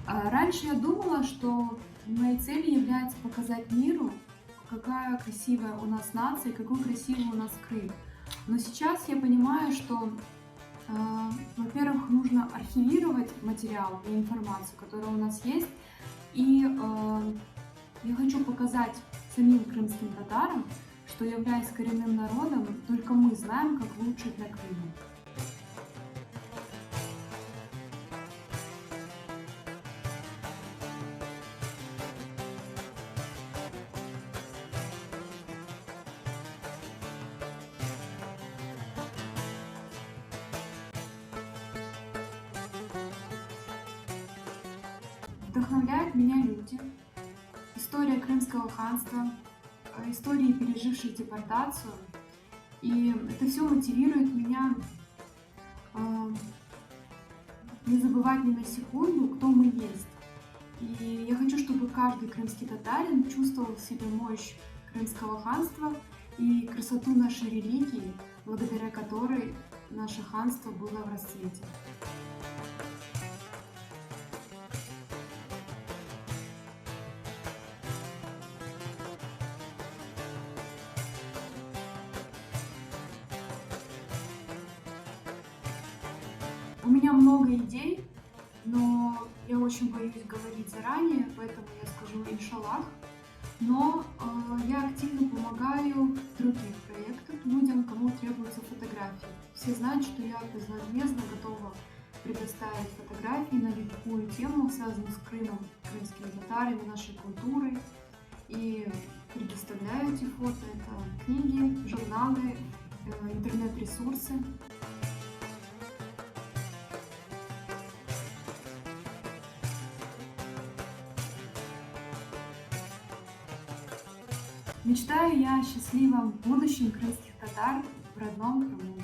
Раньше я думала, что моей целью является показать миру, какая красивая у нас нация и какой красивый у нас Крым. Но сейчас я понимаю, что, во-первых, нужно архивировать материал и информацию, которая у нас есть. И я хочу показать самим крымским татарам, что, являясь коренным народом, только мы знаем, как лучше для Крыма. Вдохновляют меня люди, история Крымского ханства, истории, пережившие депортацию. И это все мотивирует меня а, не забывать ни на секунду, кто мы есть. И я хочу, чтобы каждый крымский татарин чувствовал в себе мощь Крымского ханства и красоту нашей религии, благодаря которой наше ханство было в расцвете. У меня много идей, но я очень боюсь говорить заранее, поэтому я скажу иншаллах. Но я активно помогаю в других проектах людям, кому требуются фотографии. Все знают, что я безвозмездно готова предоставить фотографии на любую тему, связанную с Крымом, крымскими татарами, нашей культурой. И предоставляю эти фото. Это книги, журналы, интернет-ресурсы. Мечтаю я о счастливом будущем крымских татар в родном Крыму.